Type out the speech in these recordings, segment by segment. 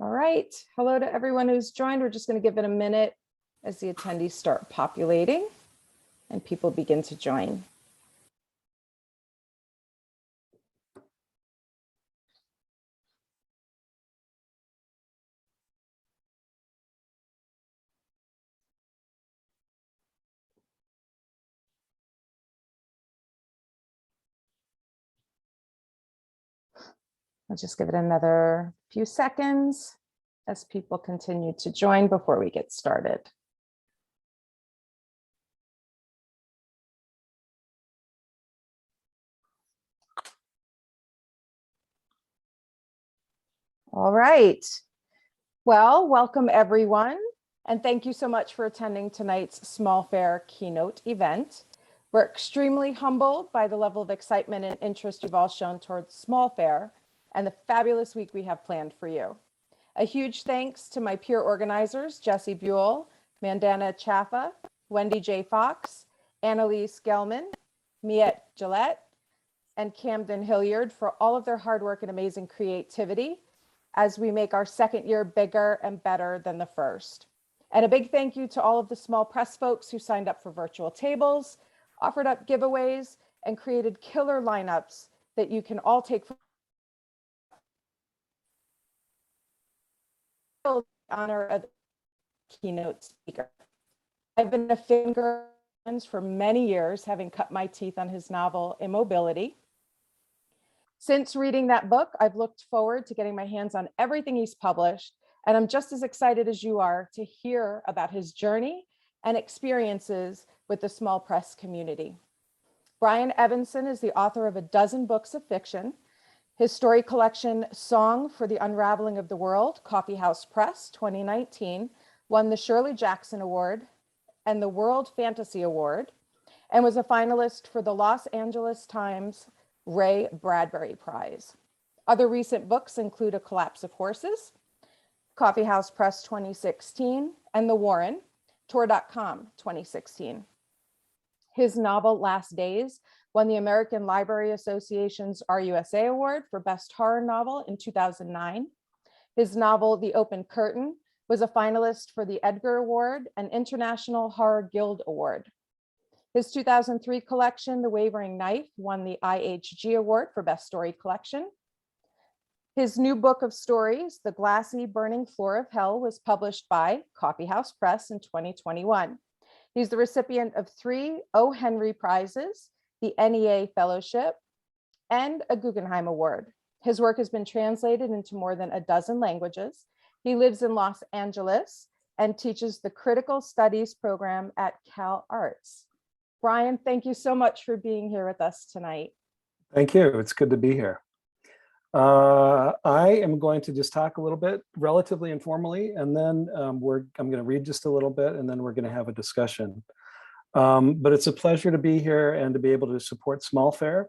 All right. Hello to everyone who's joined. We're just going to give it a minute as the attendees start populating and people begin to join. I'll just give it another few seconds as people continue to join before we get started. All right. Well, welcome everyone. And thank you so much for attending tonight's SMOLFair keynote event. We're extremely humbled by the level of excitement and interest you've all shown towards SMOLFair and the fabulous week we have planned for you. A huge thanks to my peer organizers, Jesse Buell, Mandana Chaffa, Wendy J. Fox, Annalise Gelman, Miette Gillette, and Camden Hilliard for all of their hard work and amazing creativity as we make our second year bigger and better than the first. And a big thank you to all of the small press folks who signed up for virtual tables, offered up giveaways, and created killer lineups that you can all take for the honor of the keynote speaker. I've been a fan for many years, having cut my teeth on his novel, Immobility. Since reading that book, I've looked forward to getting my hands on everything he's published, and I'm just as excited as you are to hear about his journey and experiences with the small press community. Brian Evenson is the author of a dozen books of fiction. His story collection, Song for the Unraveling of the World, Coffee House Press, 2019, won the Shirley Jackson Award and the World Fantasy Award, and was a finalist for the Los Angeles Times Ray Bradbury Prize. Other recent books include A Collapse of Horses, Coffee House Press 2016, and The Warren, Tor.com 2016. His novel, Last Days, won the American Library Association's RUSA Award for Best Horror Novel in 2009. His novel, The Open Curtain, was a finalist for the Edgar Award and International Horror Guild Award. His 2003 collection, The Wavering Knife, won the IHG Award for Best Story Collection. His new book of stories, The Glassy Burning Floor of Hell, was published by Coffee House Press in 2021. He's the recipient of 3 O. Henry Prizes, the NEA Fellowship, and a Guggenheim Award. His work has been translated into more than a dozen languages. He lives in Los Angeles and teaches the Critical Studies program at Cal Arts. Brian, thank you so much for being here with us tonight. Thank you. It's good to be here. I am going to just talk a little bit, relatively informally, and then I'm going to read just a little bit, and then we're going to have a discussion. But it's a pleasure to be here and to be able to support SMOLFair.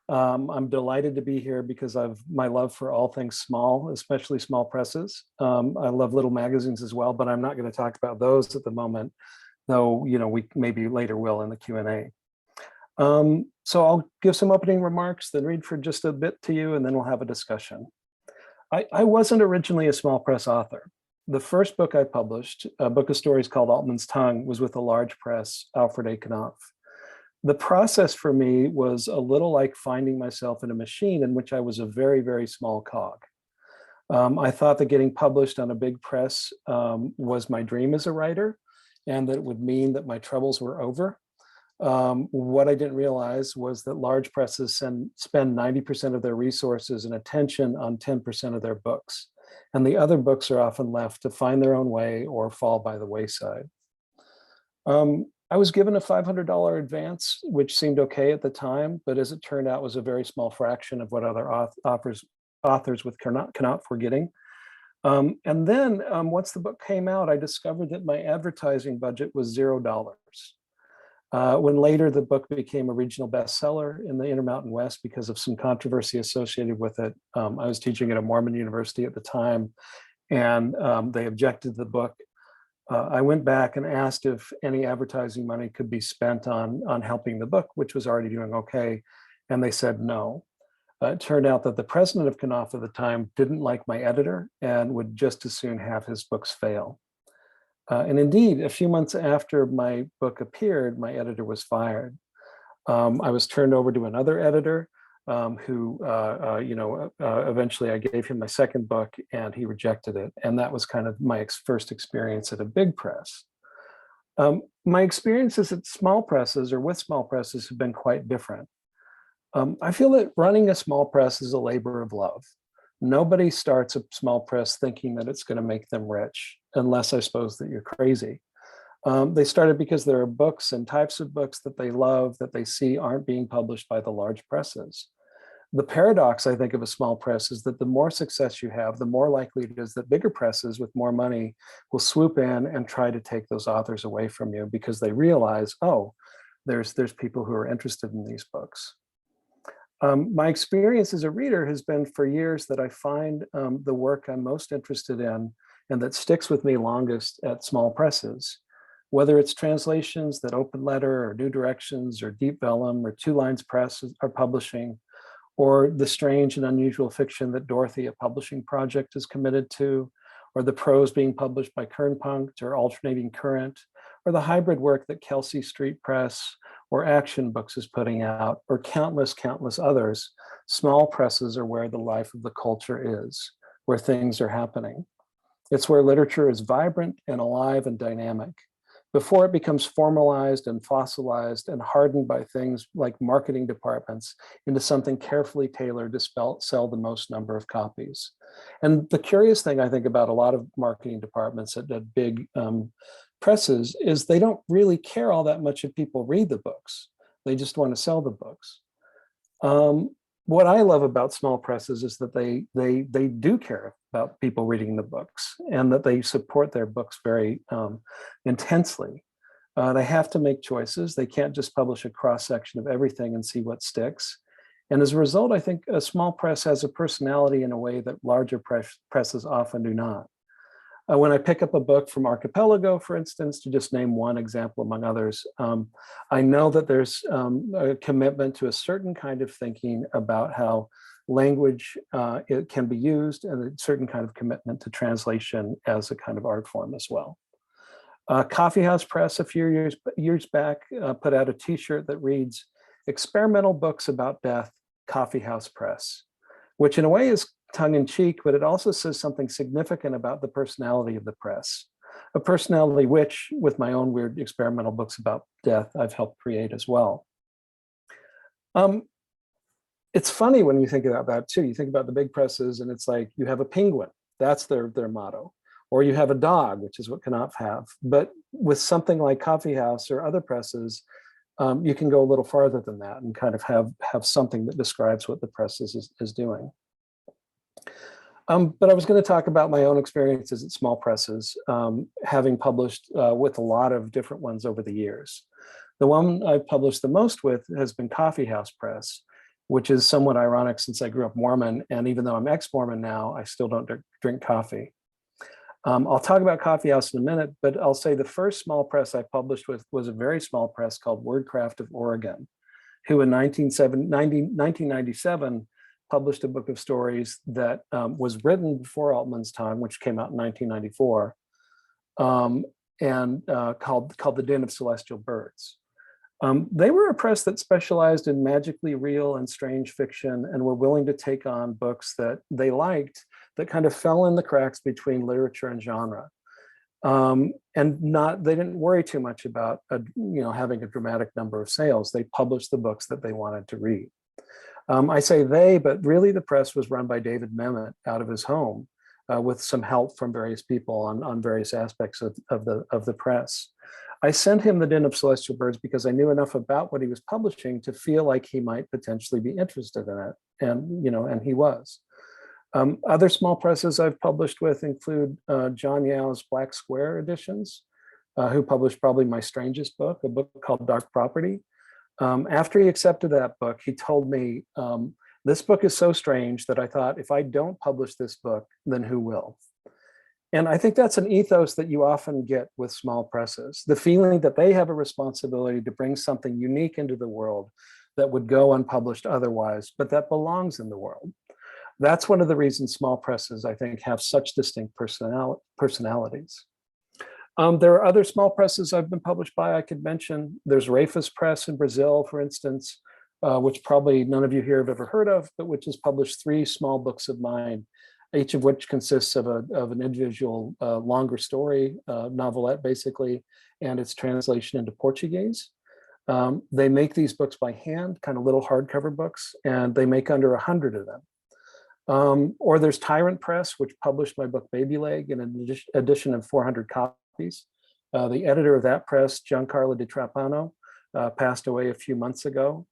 I'm delighted to be here because of my love for all things small, especially small presses. I love little magazines as well, but I'm not going to talk about those at the moment, though we maybe later will in the Q&A. So I'll give some opening remarks, then read for just a bit to you, and then we'll have a discussion. I wasn't originally a small press author. The first book I published, a book of stories called Altman's Tongue, was with a large press, Alfred A. Knopf. The process for me was a little like finding myself in a machine in which I was a very, very small cog. I thought that getting published on a big press was my dream as a writer, and that it would mean that my troubles were over. What I didn't realize was that large presses spend 90% of their resources and attention on 10% of their books, and the other books are often left to find their own way or fall by the wayside. I was given a $500 advance, which seemed okay at the time, but as it turned out was a very small fraction of what other authors with Knopf were getting. And then once the book came out, I discovered that my advertising budget was $0. When later the book became a regional bestseller in the Intermountain West because of some controversy associated with it. I was teaching at a Mormon university at the time, and they objected to the book. I went back and asked if any advertising money could be spent on helping the book, which was already doing okay, and they said no. It turned out that the president of Knopf at the time didn't like my editor and would just as soon have his books fail. And indeed, a few months after my book appeared, my editor was fired. I was turned over to another editor who, eventually I gave him my second book and he rejected it. And that was kind of my first experience at a big press. My experiences at small presses or with small presses have been quite different. I feel that running a small press is a labor of love. Nobody starts a small press thinking that it's going to make them rich, unless I suppose that you're crazy. They started because there are books and types of books that they love that they see aren't being published by the large presses. The paradox, I think, of a small press is that the more success you have, the more likely it is that bigger presses with more money will swoop in and try to take those authors away from you because they realize, oh, there's people who are interested in these books. My experience as a reader has been for years that I find the work I'm most interested in and that sticks with me longest at small presses. Whether it's translations that Open Letter or New Directions or Deep Vellum or Two Lines Press are publishing, or the strange and unusual fiction that Dorothy, a publishing project, is committed to, or the prose being published by Kernpunkt or Alternating Current, or the hybrid work that Kelsey Street Press or Action Books is putting out, or countless others, small presses are where the life of the culture is, where things are happening. It's where literature is vibrant and alive and dynamic, before it becomes formalized and fossilized and hardened by things like marketing departments into something carefully tailored to sell the most number of copies. And the curious thing I think about a lot of marketing departments at big presses is they don't really care all that much if people read the books. They just want to sell the books. What I love about small presses is that they do care about people reading the books and that they support their books very intensely. They have to make choices. They can't just publish a cross-section of everything and see what sticks. And as a result, I think a small press has a personality in a way that larger presses often do not. When I pick up a book from Archipelago, for instance, to just name one example among others, I know that there's a commitment to a certain kind of thinking about how language it can be used, and a certain kind of commitment to translation as a kind of art form as well. Coffeehouse Press a few years back put out a t-shirt that reads, "Experimental Books About Death, Coffeehouse Press," which in a way is tongue-in-cheek, but it also says something significant about the personality of the press, a personality which, with my own weird experimental books about death, I've helped create as well. It's funny when you think about that too. You think about the big presses and it's like you have a penguin, that's their motto, or you have a dog, which is what Knopf have. But with something like Coffeehouse or other presses, you can go a little farther than that and kind of have something that describes what the press is doing. But I was going to talk about my own experiences at small presses, having published with a lot of different ones over the years. The one I've published the most with has been Coffeehouse Press, which is somewhat ironic since I grew up Mormon, and even though I'm ex-Mormon now, I still don't drink coffee. I'll talk about Coffeehouse in a minute, but I'll say the first small press I published with was a very small press called Wordcraft of Oregon, who in 1997 published a book of stories that was written before Altman's time, which came out in 1994, called The Den of Celestial Birds. They were a press that specialized in magically real and strange fiction and were willing to take on books that they liked that kind of fell in the cracks between literature and genre. They didn't worry too much about having a dramatic number of sales. They published the books that they wanted to read. I say they, but really the press was run by David Mamet out of his home with some help from various people on various aspects of the press. I sent him The Den of Celestial Birds because I knew enough about what he was publishing to feel like he might potentially be interested in it, and he was. Other small presses I've published with include John Yao's Black Square editions, who published probably my strangest book, a book called Dark Property. After he accepted that book, he told me, this book is so strange that I thought, if I don't publish this book, then who will? And I think that's an ethos that you often get with small presses, the feeling that they have a responsibility to bring something unique into the world that would go unpublished otherwise, but that belongs in the world. That's one of the reasons small presses, I think, have such distinct personalities. There are other small presses I've been published by I could mention. There's Rafus Press in Brazil, for instance, which probably none of you here have ever heard of, but which has published 3 small books of mine, each of which consists of an individual longer story, novelette basically, and its translation into Portuguese. They make these books by hand, kind of little hardcover books, and they make under 100 of them. Or there's Tyrant Press, which published my book Baby Leg in an edition of 400 copies. The editor of that press, Giancarlo Di Trapano, passed away a few months ago.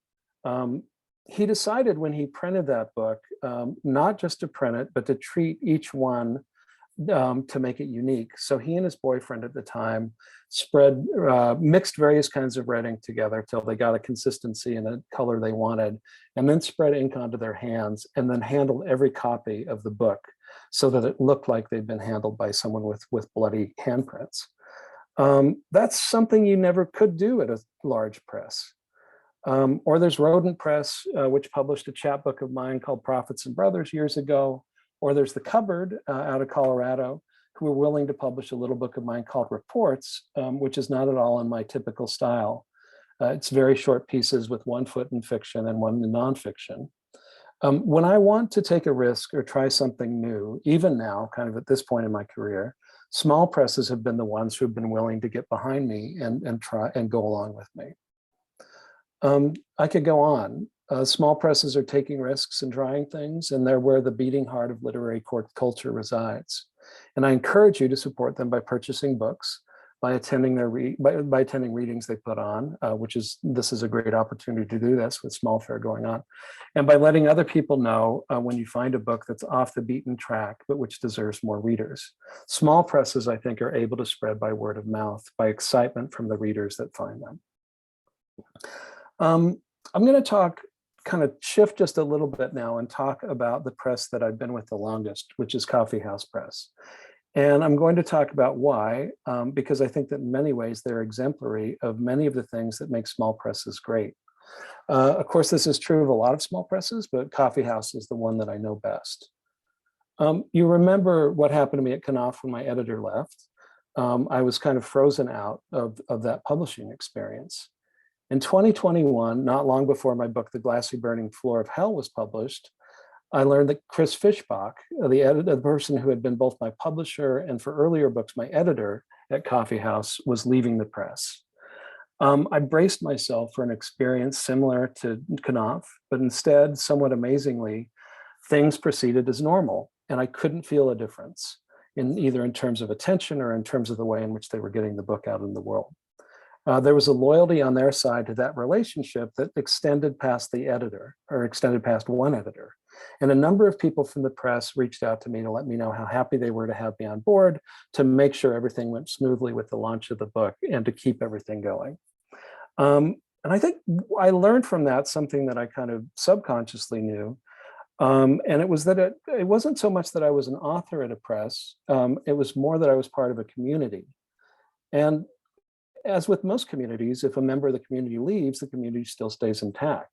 He decided when he printed that book, not just to print it, but to treat each one to make it unique. So he and his boyfriend at the time mixed various kinds of red ink together till they got a consistency and a color they wanted, and then spread ink onto their hands, and then handled every copy of the book so that it looked like they'd been handled by someone with bloody handprints. That's something you never could do at a large press. Or there's Rodent Press, which published a chapbook of mine called Prophets and Brothers years ago. Or there's The Cupboard out of Colorado, who were willing to publish a little book of mine called Reports, which is not at all in my typical style. It's very short pieces with 1 foot in fiction and 1 in nonfiction. When I want to take a risk or try something new, even now, kind of at this point in my career, small presses have been the ones who've been willing to get behind me and try and go along with me. I could go on. Small presses are taking risks and trying things, and they're where the beating heart of literary culture resides. And I encourage you to support them by purchasing books, by attending by attending readings they put on, this is a great opportunity to do this with SMOLFair going on, and by letting other people know when you find a book that's off the beaten track, but which deserves more readers. Small presses, I think, are able to spread by word of mouth, by excitement from the readers that find them. I'm going to kind of shift just a little bit now and talk about the press that I've been with the longest, which is Coffee House Press. And I'm going to talk about why, because I think that in many ways they're exemplary of many of the things that make small presses great. Of course, this is true of a lot of small presses, but Coffee House is the one that I know best. You remember what happened to me at Knopf when my editor left. I was kind of frozen out of that publishing experience. In 2021, not long before my book, The Glassy Burning Floor of Hell, was published, I learned that Chris Fischbach, the person who had been both my publisher and for earlier books, my editor at Coffee House, was leaving the press. I braced myself for an experience similar to Knopf, but instead, somewhat amazingly, things proceeded as normal, and I couldn't feel a difference either in terms of attention or in terms of the way in which they were getting the book out in the world. There was a loyalty on their side to that relationship that extended past the editor, or extended past one editor. And a number of people from the press reached out to me to let me know how happy they were to have me on board, to make sure everything went smoothly with the launch of the book, and to keep everything going. And I think I learned from that something that I kind of subconsciously knew. And it was that it wasn't so much that I was an author at a press, it was more that I was part of a community. And as with most communities, if a member of the community leaves, the community still stays intact.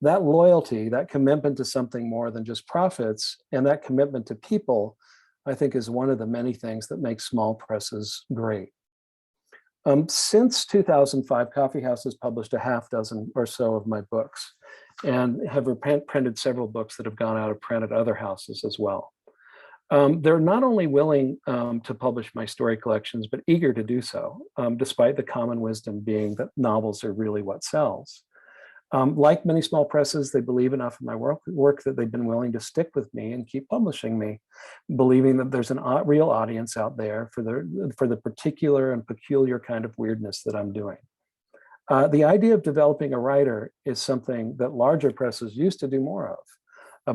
That loyalty, that commitment to something more than just profits, and that commitment to people, I think is one of the many things that make small presses great. Since 2005, Coffee House has published a half dozen or so of my books, and have printed several books that have gone out of print at other houses as well. They're not only willing to publish my story collections, but eager to do so, despite the common wisdom being that novels are really what sells. Like many small presses, they believe enough in my work that they've been willing to stick with me and keep publishing me, believing that there's a real audience out there for the particular and peculiar kind of weirdness that I'm doing. The idea of developing a writer is something that larger presses used to do more of.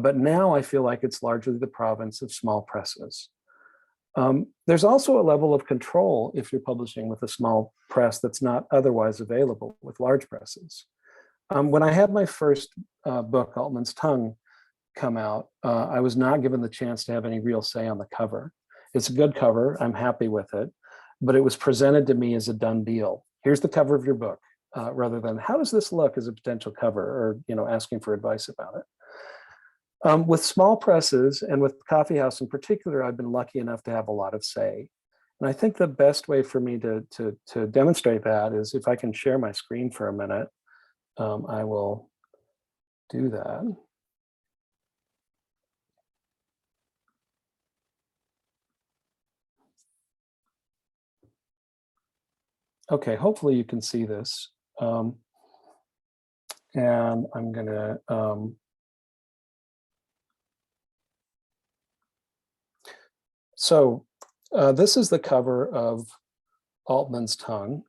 But now I feel like it's largely the province of small presses. There's also a level of control if you're publishing with a small press that's not otherwise available with large presses. When I had my first book, Altman's Tongue, come out, I was not given the chance to have any real say on the cover. It's a good cover, I'm happy with it, but it was presented to me as a done deal. Here's the cover of your book. rather than how does this look as a potential cover, or asking for advice about it. With small presses and with Coffee House in particular, I've been lucky enough to have a lot of say. And I think the best way for me to demonstrate that is if I can share my screen for a minute, I will do that. Okay, hopefully you can see this. And I'm gonna, this is the cover of Altman's Tongue.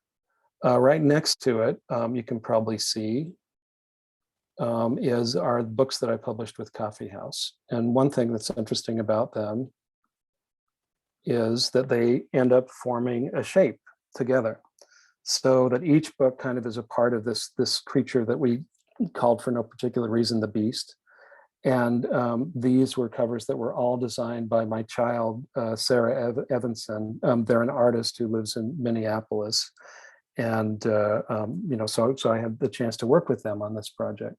Right next to it, you can probably see, are books that I published with Coffee House. And one thing that's interesting about them is that they end up forming a shape together, so that each book kind of is a part of this creature that we called for no particular reason the Beast. And these were covers that were all designed by my child, Sarah Evenson. They're an artist who lives in Minneapolis. And so I had the chance to work with them on this project.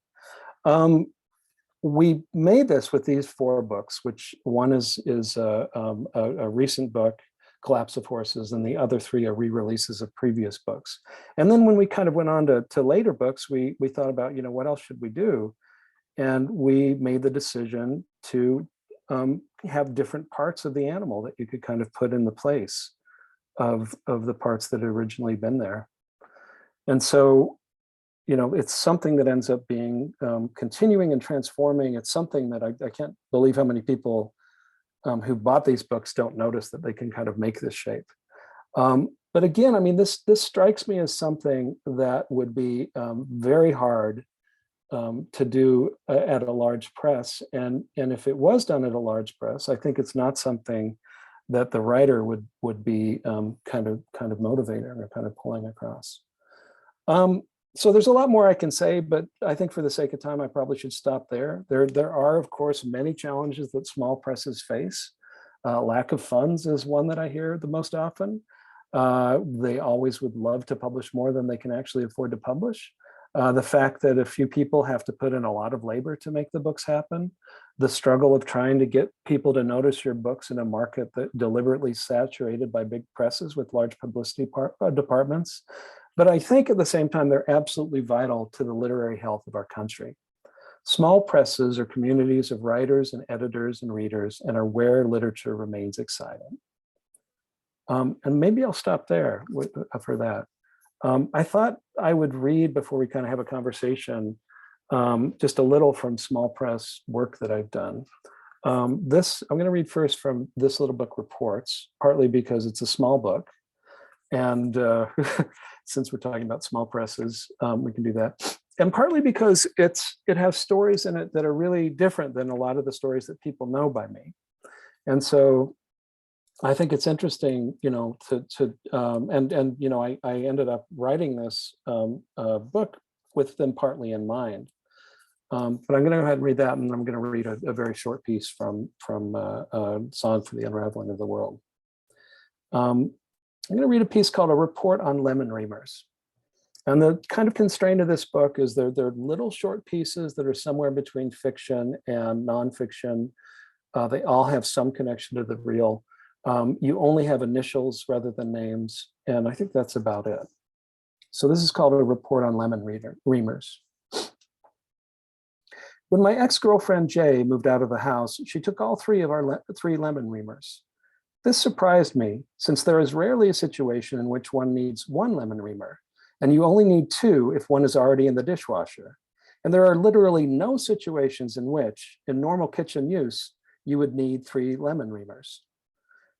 We made this with these 4 books, which one is a recent book, Collapse of Horses, and the other 3 are re-releases of previous books. And then when we kind of went on to later books, we thought about, what else should we do? And we made the decision to have different parts of the animal that you could kind of put in the place of the parts that had originally been there. And so, it's something that ends up being continuing and transforming. It's something that I can't believe how many people who bought these books don't notice that they can kind of make this shape. But again, I mean, this strikes me as something that would be very hard to do at a large press. And if it was done at a large press, I think it's not something that the writer would be kind of motivating or kind of pulling across. So there's a lot more I can say, but I think for the sake of time, I probably should stop there. There are, of course, many challenges that small presses face. Lack of funds is one that I hear the most often. They always would love to publish more than they can actually afford to publish. The fact that a few people have to put in a lot of labor to make the books happen. The struggle of trying to get people to notice your books in a market that deliberately saturated by big presses with large publicity departments. But I think at the same time, they're absolutely vital to the literary health of our country. Small presses are communities of writers and editors and readers, and are where literature remains exciting. And maybe I'll stop there for that. I thought I would read, before we kind of have a conversation, just a little from small press work that I've done. I'm going to read first from this little book, Reports, partly because it's a small book. And since we're talking about small presses, we can do that. And partly because it has stories in it that are really different than a lot of the stories that people know by me. And so I think it's interesting, I ended up writing this book with them partly in mind. But I'm going to go ahead and read that, and I'm going to read a very short piece from Song for the Unraveling of the World. I'm going to read a piece called A Report on Lemon Reamers. And the kind of constraint of this book is they're little short pieces that are somewhere between fiction and nonfiction. They all have some connection to the real. You only have initials rather than names, and I think that's about it. So this is called A Report on Lemon Reamers. When my ex-girlfriend Jay moved out of the house, she took all 3 of our 3 lemon reamers. This surprised me, since there is rarely a situation in which one needs 1 lemon reamer, and you only need 2 if one is already in the dishwasher. And there are literally no situations in which, in normal kitchen use, you would need 3 lemon reamers.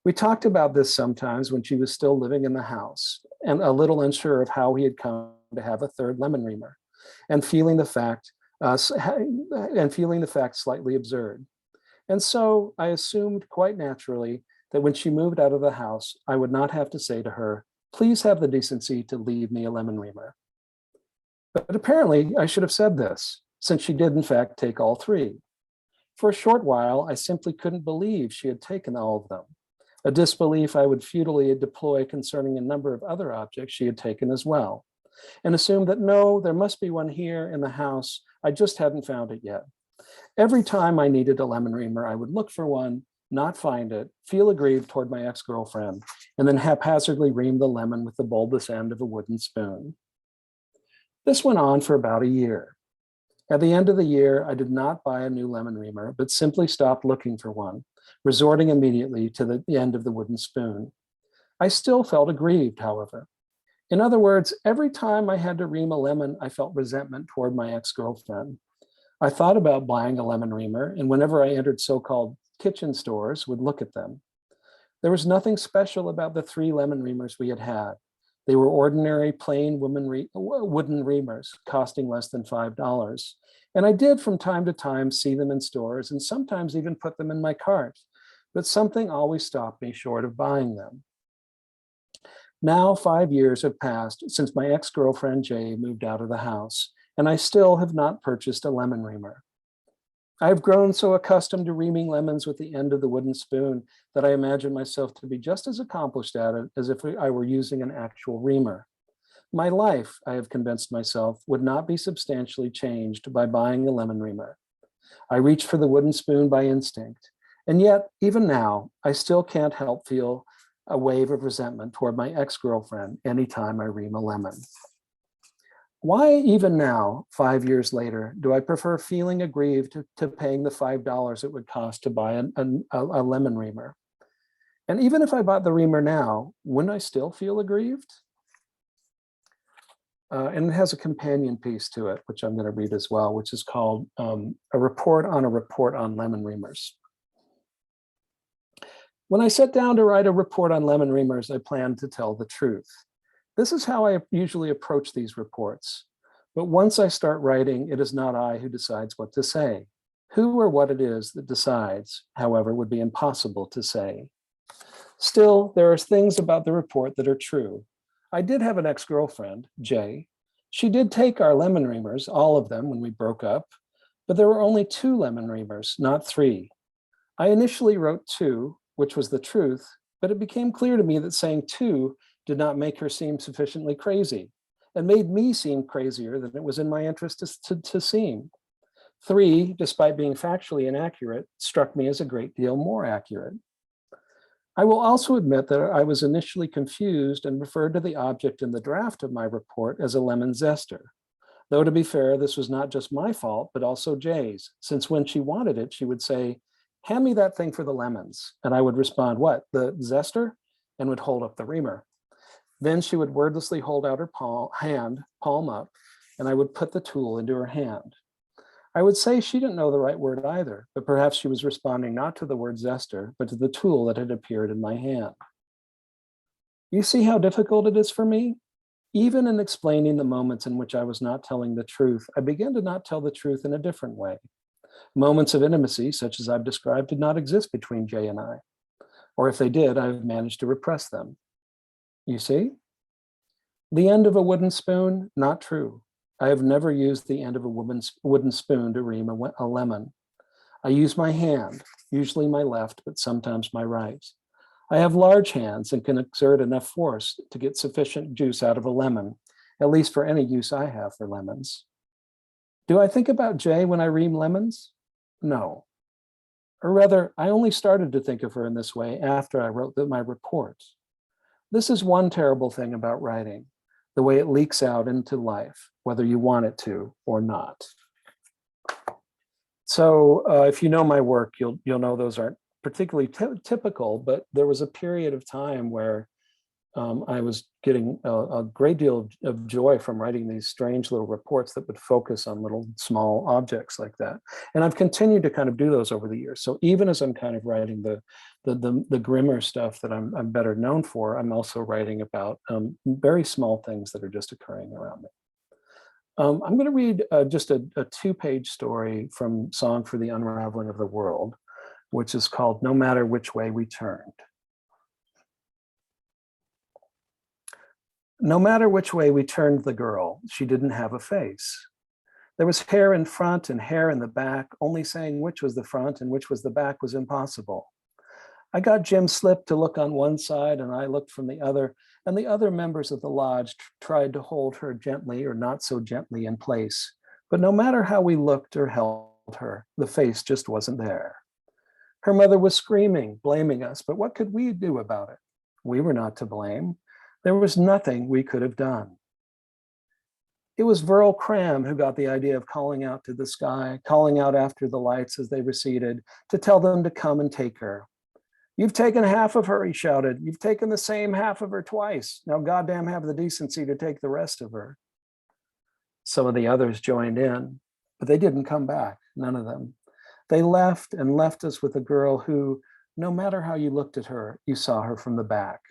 We talked about this sometimes when she was still living in the house, and a little unsure of how he had come to have a 3rd lemon reamer, and feeling the fact slightly absurd. And so I assumed quite naturally that when she moved out of the house, I would not have to say to her, please have the decency to leave me a lemon reamer. But apparently I should have said this, since she did in fact take all 3. For a short while, I simply couldn't believe she had taken all of them, a disbelief I would futilely deploy concerning a number of other objects she had taken as well. and assumed that no, there must be one here in the house. I just hadn't found it yet. Every time I needed a lemon reamer, I would look for one, not find it, feel aggrieved toward my ex-girlfriend, and then haphazardly ream the lemon with the bulbous end of a wooden spoon. This went on for about a year. At the end of the year, I did not buy a new lemon reamer, but simply stopped looking for one, resorting immediately to the end of the wooden spoon. I still felt aggrieved, however. In other words, every time I had to ream a lemon, I felt resentment toward my ex-girlfriend. I thought about buying a lemon reamer, and whenever I entered so-called kitchen stores, would look at them. There was nothing special about the 3 lemon reamers we had had. They were ordinary, plain wooden reamers, costing less than $5. And I did from time to time see them in stores and sometimes even put them in my cart, but something always stopped me short of buying them. Now 5 years have passed since my ex-girlfriend Jay moved out of the house, and I still have not purchased a lemon reamer. I've grown so accustomed to reaming lemons with the end of the wooden spoon that I imagine myself to be just as accomplished at it as if I were using an actual reamer. My life, I have convinced myself, would not be substantially changed by buying a lemon reamer. I reach for the wooden spoon by instinct, and yet, even now, I still can't help feel a wave of resentment toward my ex-girlfriend anytime I ream a lemon. Why even now, 5 years later, do I prefer feeling aggrieved to paying the $5 it would cost to buy a lemon reamer? And even if I bought the reamer now, wouldn't I still feel aggrieved? And it has a companion piece to it, which I'm going to read as well, which is called a report on lemon reamers. When I sat down to write a report on lemon reamers, I planned to tell the truth. This is how I usually approach these reports. But once I start writing, it is not I who decides what to say. Who or what it is that decides, however, would be impossible to say. Still, there are things about the report that are true. I did have an ex-girlfriend, Jay. She did take our lemon reamers, all of them, when we broke up, but there were only 2 lemon reamers, not 3. I initially wrote 2, which was the truth, but it became clear to me that saying 2 did not make her seem sufficiently crazy, and made me seem crazier than it was in my interest to seem. 3, despite being factually inaccurate, struck me as a great deal more accurate. I will also admit that I was initially confused and referred to the object in the draft of my report as a lemon zester. Though to be fair, this was not just my fault, but also Jay's, since when she wanted it, she would say, "Hand me that thing for the lemons." And I would respond, "What, the zester?" and would hold up the reamer. Then she would wordlessly hold out her palm up, and I would put the tool into her hand. I would say she didn't know the right word either, but perhaps she was responding not to the word zester, but to the tool that had appeared in my hand. You see how difficult it is for me? Even in explaining the moments in which I was not telling the truth, I began to not tell the truth in a different way. Moments of intimacy, such as I've described, did not exist between Jay and I. Or if they did, I've managed to repress them. You see? The end of a wooden spoon, not true. I have never used the end of a wooden spoon to ream a lemon. I use my hand, usually my left, but sometimes my right. I have large hands and can exert enough force to get sufficient juice out of a lemon, at least for any use I have for lemons. Do I think about Jay when I ream lemons? No. Or rather, I only started to think of her in this way after I wrote my report. This is one terrible thing about writing, the way it leaks out into life, whether you want it to or not. So if you know my work, you'll know those aren't particularly typical, but there was a period of time where I was getting a great deal of joy from writing these strange little reports that would focus on little small objects like that. And I've continued to kind of do those over the years. So even as I'm kind of writing the grimmer stuff that I'm better known for, I'm also writing about very small things that are just occurring around me. I'm going to read just a 2-page story from Song for the Unraveling of the World, which is called No Matter Which Way We Turned. No matter which way we turned the girl, she didn't have a face. There was hair in front and hair in the back, only saying which was the front and which was the back was impossible. I got Jim Slip to look on one side and I looked from the other, and the other members of the lodge tried to hold her gently or not so gently in place. But no matter how we looked or held her, the face just wasn't there. Her mother was screaming, blaming us, but what could we do about it? We were not to blame. There was nothing we could have done. It was Verl Cram who got the idea of calling out to the sky, calling out after the lights as they receded, to tell them to come and take her. "You've taken half of her," he shouted. "You've taken the same half of her twice. Now goddamn have the decency to take the rest of her." Some of the others joined in, but they didn't come back, none of them. They left and left us with a girl who, no matter how you looked at her, you saw her from the back.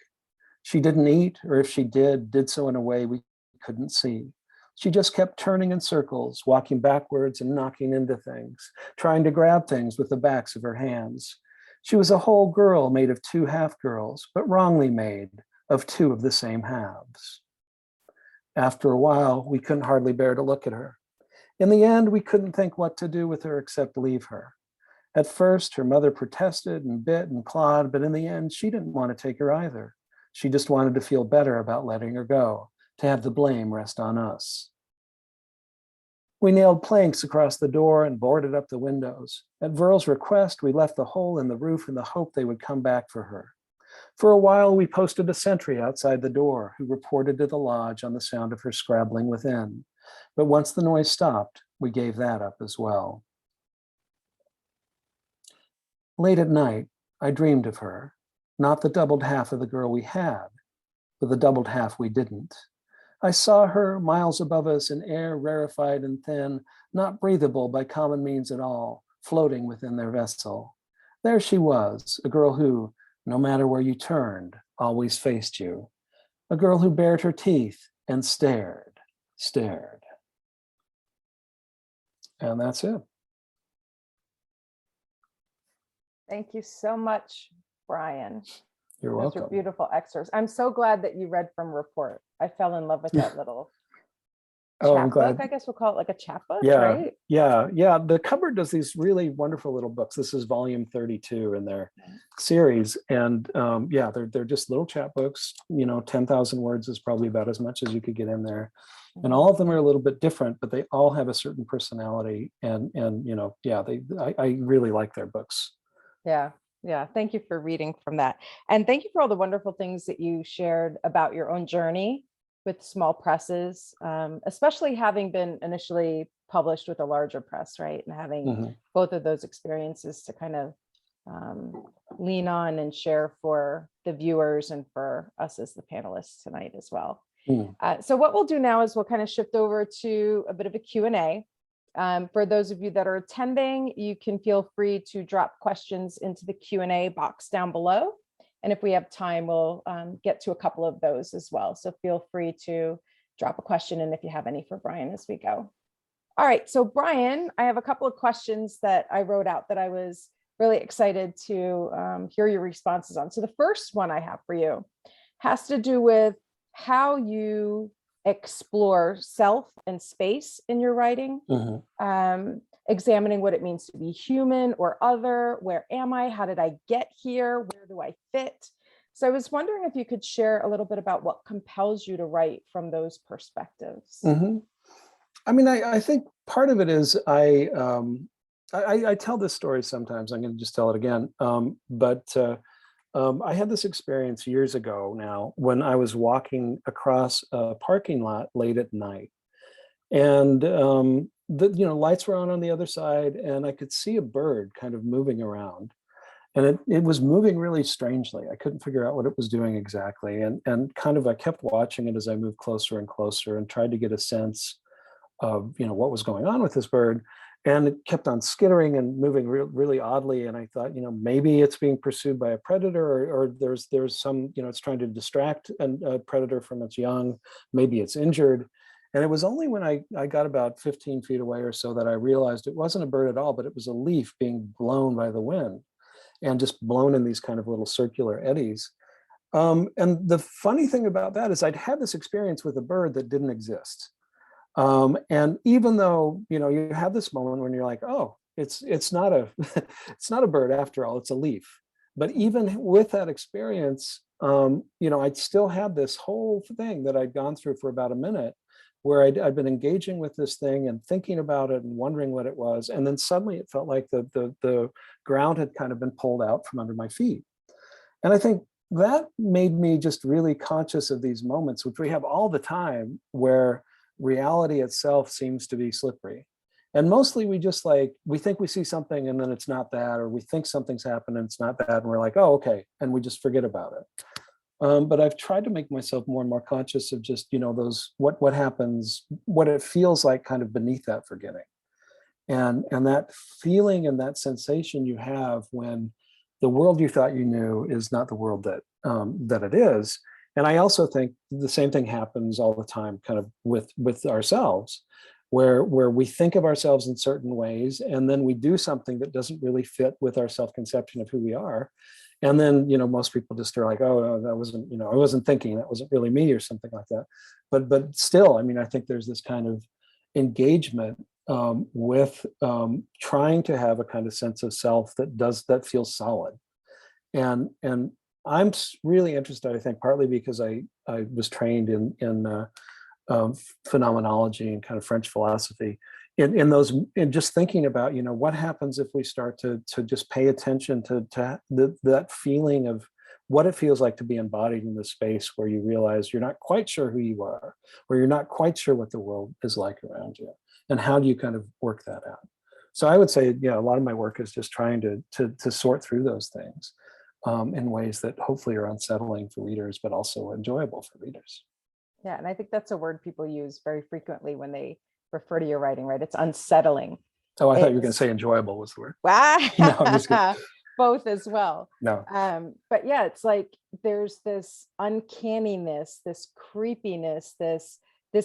She didn't eat, or if she did so in a way we couldn't see. She just kept turning in circles, walking backwards and knocking into things, trying to grab things with the backs of her hands. She was a whole girl made of two half girls, but wrongly made of two of the same halves. After a while, we couldn't hardly bear to look at her. In the end, we couldn't think what to do with her except leave her. At first, her mother protested and bit and clawed, but in the end, she didn't want to take her either. She just wanted to feel better about letting her go, to have the blame rest on us. We nailed planks across the door and boarded up the windows. At Verl's request, we left the hole in the roof in the hope they would come back for her. For a while, we posted a sentry outside the door who reported to the lodge on the sound of her scrabbling within. But once the noise stopped, we gave that up as well. Late at night, I dreamed of her, not the doubled half of the girl we had, but the doubled half we didn't. I saw her miles above us in air rarefied and thin, not breathable by common means at all, floating within their vessel. There she was, a girl who, no matter where you turned, always faced you. A girl who bared her teeth and stared. And that's it. Thank you so much, Brian. You're Those welcome. are beautiful excerpts. I'm so glad that you read from Report. I fell in love with that little Oh, I'm chapbook. glad. I guess we'll call it like a chapbook, Yeah, right? yeah. The cupboard does these really wonderful little books. This is volume 32 in their series, and yeah, they're just little chapbooks. 10,000 words is probably about as much as you could get in there, and all of them are a little bit different, but they all have a certain personality. And yeah, I really like their books. Yeah. Thank you for reading from that, and thank you for all the wonderful things that you shared about your own journey with small presses, especially having been initially published with a larger press, right? And having both of those experiences to kind of lean on and share for the viewers and for us as the panelists tonight as well. So what we'll do now is we'll kind of shift over to a bit of a Q&A. For those of you that are attending, you can feel free to drop questions into the Q&A box down below. And if we have time, we'll get to a couple of those as well. So feel free to drop a question in if you have any for Brian as we go. All right, so Brian, I have a couple of questions that I wrote out that I was really excited to hear your responses on. So the first one I have for you has to do with how you explore self and space in your writing. Examining what it means to be human or other. Where am I? How did I get here? Where do I fit? So I was wondering if you could share a little bit about what compels you to write from those perspectives. I mean, I think part of it is I tell this story sometimes. I'm going to just tell it again. I had this experience years ago now when I was walking across a parking lot late at night, and the lights were on the other side, and I could see a bird kind of moving around, and it was moving really strangely. I couldn't figure out what it was doing exactly, and kind of I kept watching it as I moved closer and closer and tried to get a sense of what was going on with this bird. And it kept on skittering and moving really oddly. And I thought, maybe it's being pursued by a predator, or there's some, it's trying to distract a predator from its young. Maybe it's injured. And it was only when I got about 15 feet away or so that I realized it wasn't a bird at all, but it was a leaf being blown by the wind and just blown in these kind of little circular eddies. And the funny thing about that is I'd had this experience with a bird that didn't exist. And even though, you have this moment when you're like, oh, it's not a, it's not a bird after all, it's a leaf. But even with that experience, I'd still had this whole thing that I'd gone through for about a minute, where I'd been engaging with this thing and thinking about it and wondering what it was. And then suddenly it felt like the ground had kind of been pulled out from under my feet. And I think that made me just really conscious of these moments, which we have all the time, where reality itself seems to be slippery. And mostly we just we think we see something and then it's not that, or we think something's happened and it's not that. And we're like, oh, okay. And we just forget about it. But I've tried to make myself more and more conscious of just, those, what happens, what it feels like kind of beneath that forgetting. And that feeling and that sensation you have when the world you thought you knew is not the world that it is. And I also think the same thing happens all the time kind of with ourselves, where we think of ourselves in certain ways, and then we do something that doesn't really fit with our self-conception of who we are. And then, most people just are like, oh, that wasn't, I wasn't thinking, that wasn't really me, or something like that. But still, I think there's this kind of engagement with trying to have a kind of sense of self that feels solid. And I'm really interested, I think, partly because I was trained in phenomenology and kind of French philosophy, in just thinking about, what happens if we start to just pay attention to that feeling of what it feels like to be embodied in this space where you realize you're not quite sure who you are, or you're not quite sure what the world is like around you, and how do you kind of work that out. So I would say, a lot of my work is just trying to sort through those things in ways that hopefully are unsettling for readers, but also enjoyable for readers. Yeah, and I think that's a word people use very frequently when they refer to your writing, right? It's unsettling. Oh, I thought you were going to say enjoyable was the word. Wow. No, I'm just kidding. Both as well. No. But yeah, it's like there's this uncanniness, this creepiness, this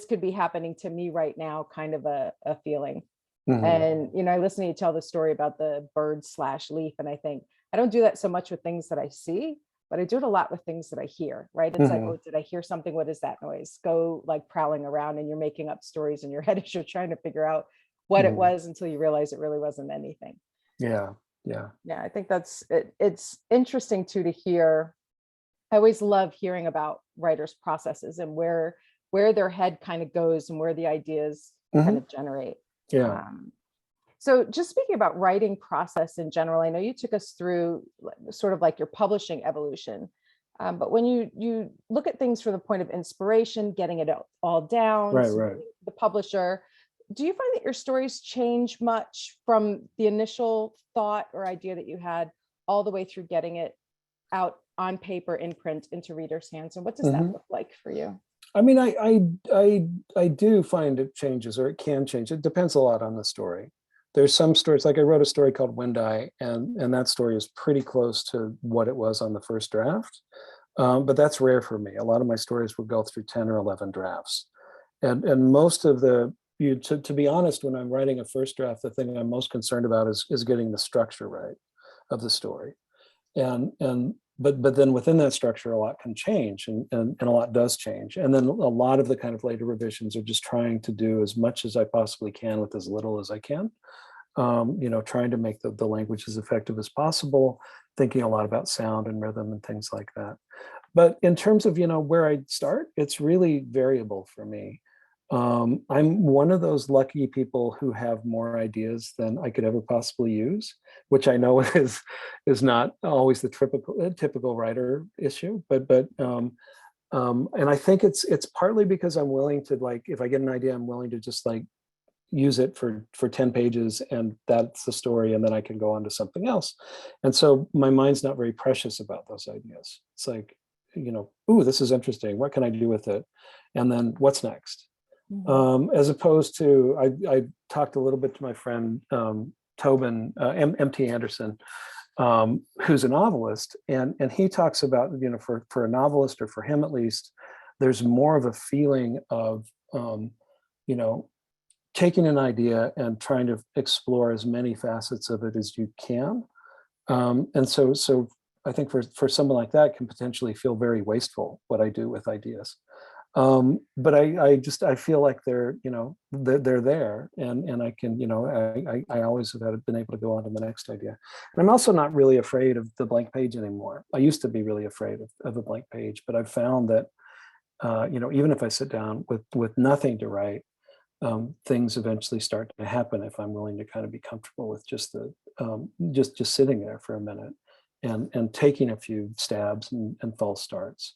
could be happening to me right now, kind of a feeling. Mm-hmm. And I listen to you tell the story about the bird/leaf, and I think I don't do that so much with things that I see, but I do it a lot with things that I hear, right? It's like, oh, did I hear something? What is that noise? Go prowling around, and you're making up stories in your head as you're trying to figure out what it was, until you realize it really wasn't anything. Yeah. I think that's it. It's interesting too to hear. I always love hearing about writers' processes and where their head kind of goes and where the ideas kind of generate. Yeah. So just speaking about writing process in general, I know you took us through sort of like your publishing evolution, but when you look at things from the point of inspiration, getting it all down, right. The publisher, do you find that your stories change much from the initial thought or idea that you had all the way through getting it out on paper, in print, into readers' hands? And what does that look like for you? I do find it changes, or it can change. It depends a lot on the story. There's some stories, like I wrote a story called Wind Eye, and that story is pretty close to what it was on the first draft. But that's rare for me. A lot of my stories would go through 10 or 11 drafts. And most of to be honest, when I'm writing a first draft, the thing I'm most concerned about is getting the structure right of the story. But then within that structure, a lot can change, and a lot does change. And then a lot of the kind of later revisions are just trying to do as much as I possibly can with as little as I can. Trying to make the language as effective as possible, thinking a lot about sound and rhythm and things like that. But in terms of, where I start, it's really variable for me. I'm one of those lucky people who have more ideas than I could ever possibly use, which I know is not always the typical writer issue, but and I think it's partly because I'm willing to, if I get an idea, I'm willing to just use it for 10 pages, and that's the story, and then I can go on to something else. And so my mind's not very precious about those ideas. It's like, ooh, this is interesting. What can I do with it? And then what's next? As opposed to, I talked a little bit to my friend Tobin, M.T. Anderson, who's a novelist, and he talks about, for a novelist, or for him at least, there's more of a feeling of, taking an idea and trying to explore as many facets of it as you can. And so I think for someone like that, it can potentially feel very wasteful, what I do with ideas. But I feel like they're, they're there, and I can, I always have been able to go on to the next idea. And I'm also not really afraid of the blank page anymore. I used to be really afraid of a blank page, but I've found that, even if I sit down with nothing to write, things eventually start to happen if I'm willing to kind of be comfortable with just just sitting there for a minute and taking a few stabs and false starts.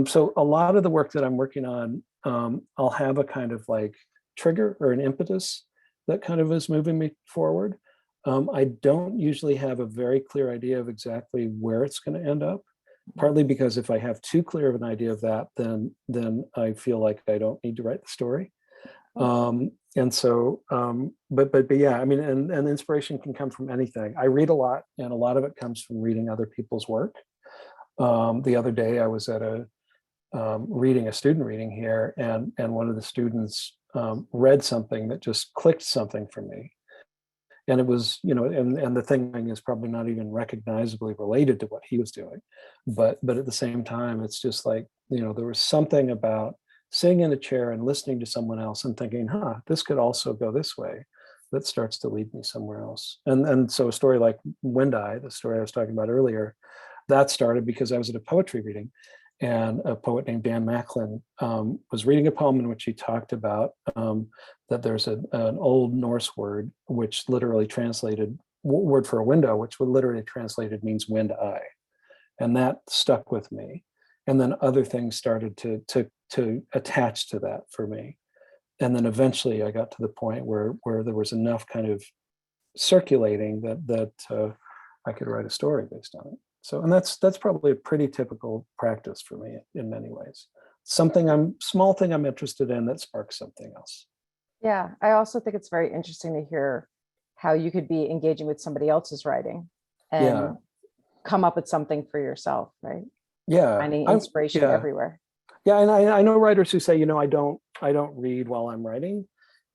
So a lot of the work that I'm working on, I'll have a kind of like trigger or an impetus that kind of is moving me forward. I don't usually have a very clear idea of exactly where it's going to end up, partly because if I have too clear of an idea of that, then I feel like I don't need to write the story. And so, but yeah, I mean, and inspiration can come from anything. I read a lot, and a lot of it comes from reading other people's work. The other day I was at a reading a student reading here, and one of the students read something that just clicked something for me. And it was, and the thing is probably not even recognizably related to what he was doing. But at the same time, it's just like, there was something about sitting in a chair and listening to someone else and thinking, this could also go this way, that starts to lead me somewhere else. And so a story like Wind Eye, the story I was talking about earlier, that started because I was at a poetry reading, and a poet named Dan Macklin was reading a poem in which he talked about that there's an old Norse word which literally translated, word for a window, which would literally translated means wind eye. And that stuck with me. And then other things started to attach to that for me. And then eventually I got to the point where there was enough kind of circulating that I could write a story based on it. So, and that's probably a pretty typical practice for me in many ways. Small thing I'm interested in that sparks something else. Yeah, I also think it's very interesting to hear how you could be engaging with somebody else's writing and come up with something for yourself, right? Yeah. Finding inspiration everywhere. Yeah, and I know writers who say, I don't read while I'm writing.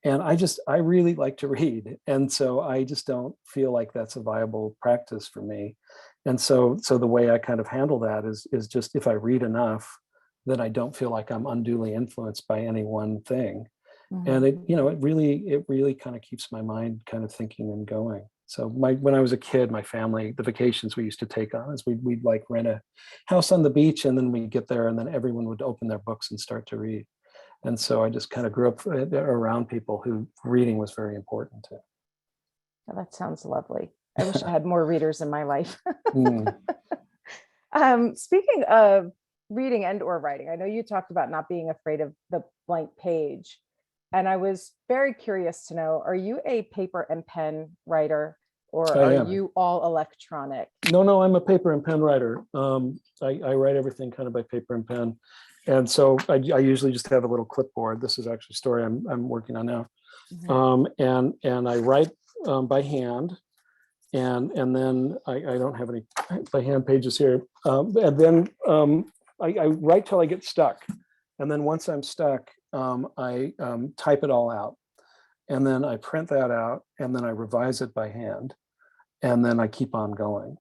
And I really like to read. And so I just don't feel like that's a viable practice for me. And so the way I kind of handle that is just, if I read enough, then I don't feel like I'm unduly influenced by any one thing. And it really kind of keeps my mind kind of thinking and going. So when I was a kid, my family, the vacations we used to take on is we'd like rent a house on the beach, and then we'd get there and then everyone would open their books and start to read. And so I just kind of grew up around people who reading was very important to. Oh, that sounds lovely. I wish I had more readers in my life. Speaking of reading and or writing, I know you talked about not being afraid of the blank page. And I was very curious to know, are you a paper and pen writer, or are you all electronic? No, I'm a paper and pen writer. I write everything kind of by paper and pen. And so I usually just have a little clipboard. This is actually a story I'm working on now. And I write by hand. And then I don't have any by hand pages here. And then I write till I get stuck. And then once I'm stuck, I type it all out. And then I print that out, and then I revise it by hand. And then I keep on going.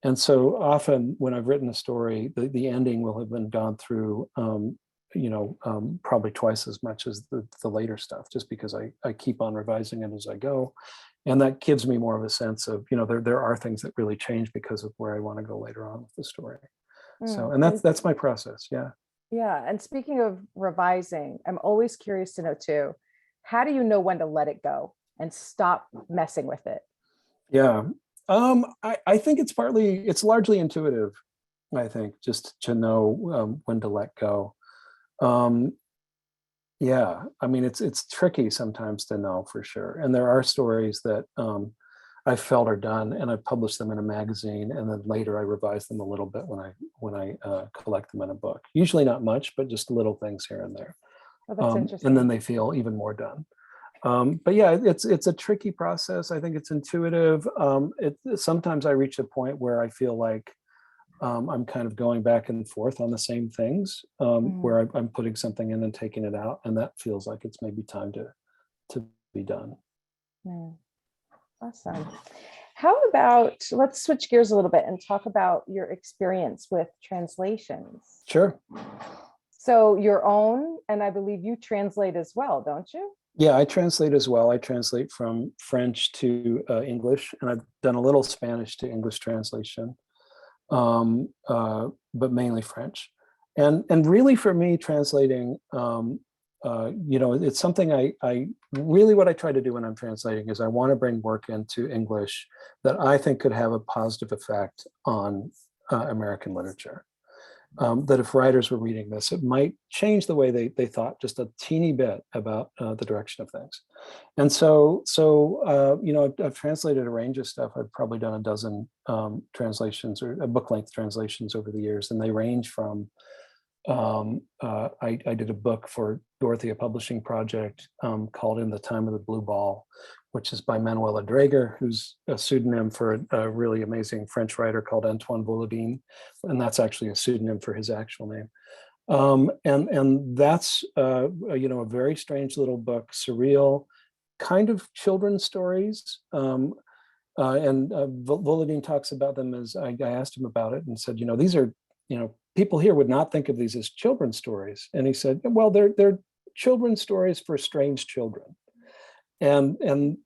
And so often when I've written a story, the ending will have been gone through, probably twice as much as the later stuff, just because I keep on revising it as I go. And that gives me more of a sense of, there are things that really change because of where I want to go later on with the story. So, and that's my process. Yeah. Yeah. And speaking of revising, I'm always curious to know too, how do you know when to let it go and stop messing with it? Yeah. I think it's largely intuitive, I think, just to know when to let go. Yeah, I mean, it's tricky sometimes to know for sure. And there are stories that I felt are done, and I publish them in a magazine, and then later I revise them a little bit when I collect them in a book. Usually not much, but just little things here and there. Oh, that's interesting. And then they feel even more done. But yeah, it's a tricky process. I think it's intuitive. Sometimes I reach a point where I feel like I'm kind of going back and forth on the same things, where I'm putting something in and taking it out, and that feels like it's maybe time to be done. Awesome. How about, let's switch gears a little bit and talk about your experience with translations. Sure. So your own, and I believe you translate as well, don't you? Yeah, I translate as well. I translate from French to English, and I've done a little Spanish to English translation, but mainly French. And really, for me, translating, it's something I really, what I try to do when I'm translating is I want to bring work into English that I think could have a positive effect on American literature. That if writers were reading this, it might change the way they thought just a teeny bit about the direction of things. And so I've translated a range of stuff. I've probably done a dozen translations or book length translations over the years, and they range from I did a book for Dorothy, a publishing project called In the Time of the Blue Ball, which is by Manuela Draeger, who's a pseudonym for a really amazing French writer called Antoine Volodine. And that's actually a pseudonym for his actual name. And that's, a very strange little book, surreal, kind of children's stories. Volodine talks about them as, I asked him about it and said, these are, people here would not think of these as children's stories. And he said, well, they're children's stories for strange children. And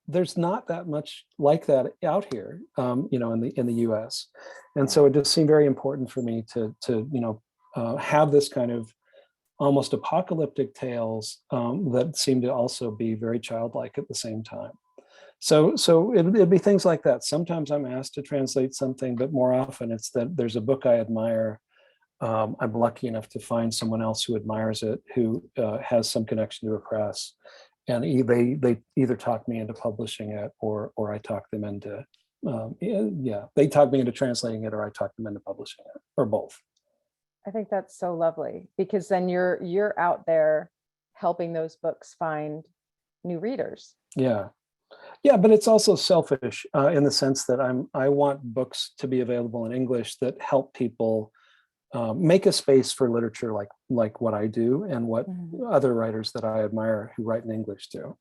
there's not that much like that out here, in the US. And so it just seemed very important for me to have this kind of almost apocalyptic tales that seem to also be very childlike at the same time. So it'd be things like that. Sometimes I'm asked to translate something, but more often it's that there's a book I admire. I'm lucky enough to find someone else who admires it, who has some connection to a press, and they either talk me into publishing it, or I talk them into they talk me into translating it, or I talk them into publishing it, or both. I think that's so lovely, because then you're out there helping those books find new readers. Yeah, but it's also selfish in the sense that I want books to be available in English that help people make a space for literature like what I do and what other writers that I admire who write in English do.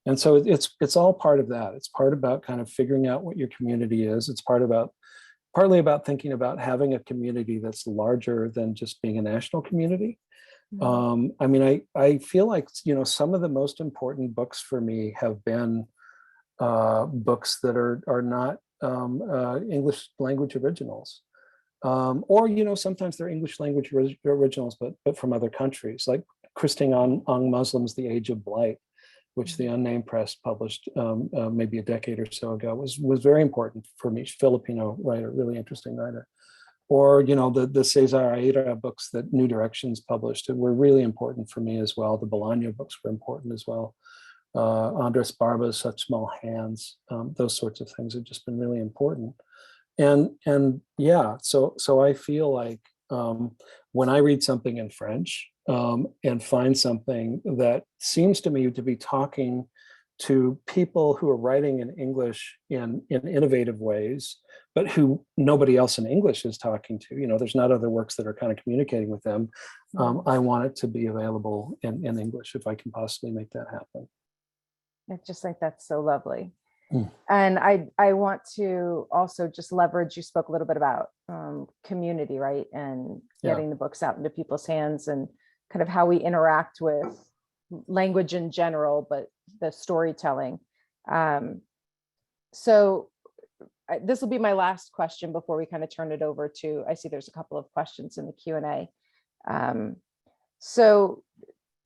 And so it's all part of that. It's part about kind of figuring out what your community is. It's partly about thinking about having a community that's larger than just being a national community. I feel like some of the most important books for me have been books that are not English language originals, or sometimes they're English language originals, but from other countries, like Christine Ong Muslim's The Age of Blight, which the Unnamed Press published maybe a decade or so ago, was very important for me. Filipino writer, really interesting writer. Or the Cesar Aira books that New Directions published were really important for me as well. The Bolaño books were important as well. Andres Barba's Such Small Hands, those sorts of things have just been really important. And yeah, so I feel like when I read something in French and find something that seems to me to be talking to people who are writing in English in innovative ways, but who nobody else in English is talking to, there's not other works that are kind of communicating with them. I want it to be available in English if I can possibly make that happen. I just think that's so lovely. And I want to also just leverage, you spoke a little bit about community, right? And getting the books out into people's hands and kind of how we interact with language in general, but the storytelling. So this will be my last question before we kind of turn it over to, I see there's a couple of questions in the Q&A. So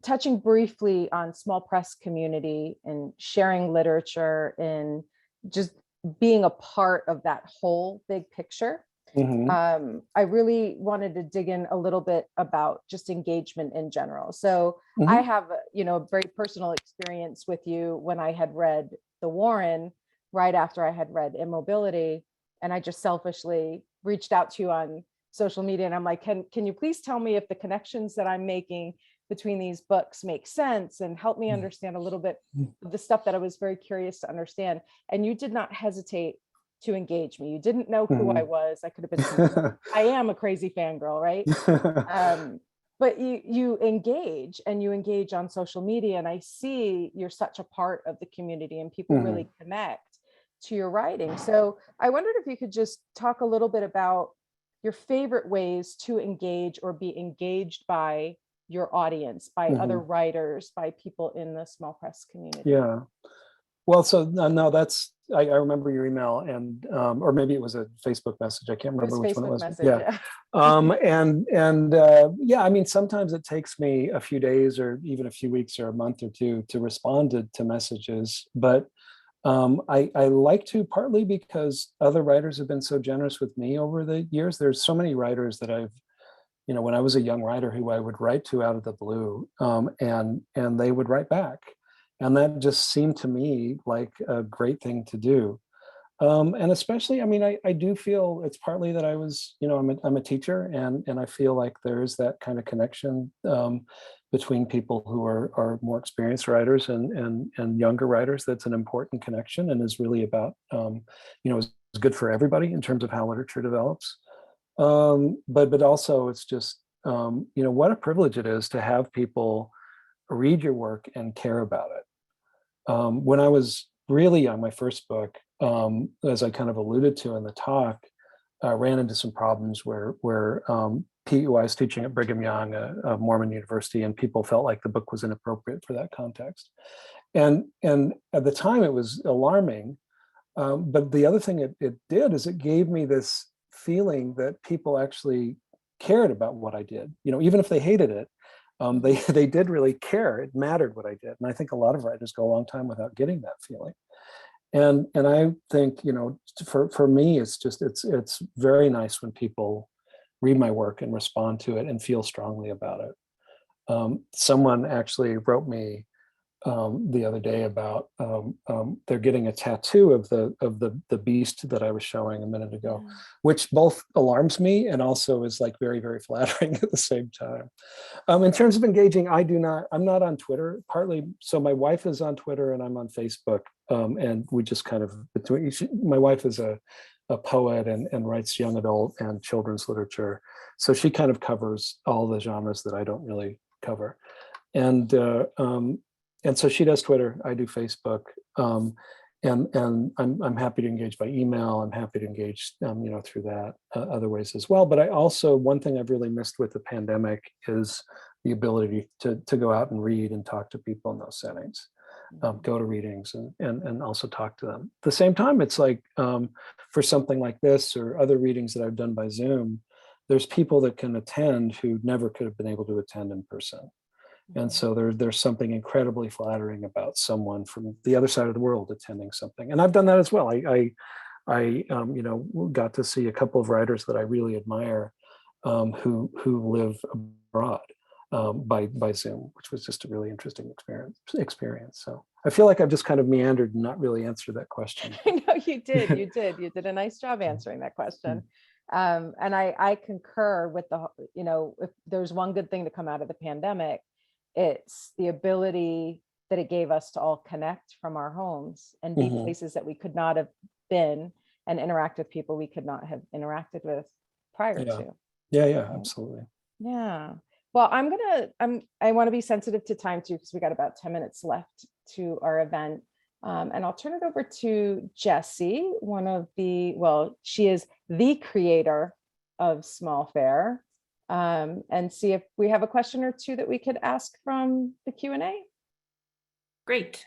touching briefly on small press community and sharing literature and just being a part of that whole big picture. I really wanted to dig in a little bit about just engagement in general. So I have, a very personal experience with you when I had read The Warren right after I had read Immobility, and I just selfishly reached out to you on social media, and I'm like, can you please tell me if the connections that I'm making between these books make sense and help me understand a little bit of the stuff that I was very curious to understand. And you did not hesitate to engage me. You didn't know who I was. I could have been, I am a crazy fangirl, right? But you engage, and you engage on social media, and I see you're such a part of the community, and people really connect to your writing. So I wondered if you could just talk a little bit about your favorite ways to engage or be engaged by your audience, by other writers, by people in the small press community. Yeah. Well, so no, that's, I remember your email, and or maybe it was a Facebook message. I can't remember which one it was. Message, yeah. Yeah, I mean, sometimes it takes me a few days or even a few weeks or a month or two to respond to messages. But I like to, partly because other writers have been so generous with me over the years. There's so many writers that I've, when I was a young writer, who I would write to out of the blue, and they would write back. And that just seemed to me like a great thing to do. And especially, I mean, I do feel it's partly that I was, I'm a teacher, and I feel like there's that kind of connection between people who are more experienced writers and younger writers. That's an important connection, and is really about, is good for everybody in terms of how literature develops. But also it's just, what a privilege it is to have people read your work and care about it. When I was really young, my first book, as I kind of alluded to in the talk, ran into some problems where I was teaching at Brigham Young, a Mormon university, and people felt like the book was inappropriate for that context. And at the time it was alarming, but the other thing it did is it gave me this feeling that people actually cared about what I did. Even if they hated it, they did really care. It mattered what I did. And I think a lot of writers go a long time without getting that feeling. And I think, for me, it's very nice when people read my work and respond to it and feel strongly about it. Someone actually wrote me the other day about they're getting a tattoo of the beast that I was showing a minute ago, which both alarms me and also is like very, very flattering at the same time. In terms of engaging, I'm not on Twitter, partly so my wife is on Twitter and I'm on Facebook, and we just kind of my wife is a poet and writes young adult and children's literature, so she kind of covers all the genres that I don't really cover, and so she does Twitter, I do Facebook, and I'm happy to engage by email. I'm happy to engage, through that other ways as well. But I also, one thing I've really missed with the pandemic is the ability to go out and read and talk to people in those settings, go to readings and also talk to them. At the same time, it's like for something like this or other readings that I've done by Zoom, there's people that can attend who never could have been able to attend in person. And so there's something incredibly flattering about someone from the other side of the world attending something. And I've done that as well. I got to see a couple of writers that I really admire who live abroad by Zoom, which was just a really interesting experience. So I feel like I've just kind of meandered and not really answered that question. No, you did. You did a nice job answering that question. And I concur with if there's one good thing to come out of the pandemic, it's the ability that it gave us to all connect from our homes and be places that we could not have been and interact with people we could not have interacted with prior to. Yeah, absolutely. Yeah. Well, I want to be sensitive to time too, because we got about 10 minutes left to our event. And I'll turn it over to Jessie, she is the creator of SMOLFair. And see if we have a question or two that we could ask from the Q&A. Great.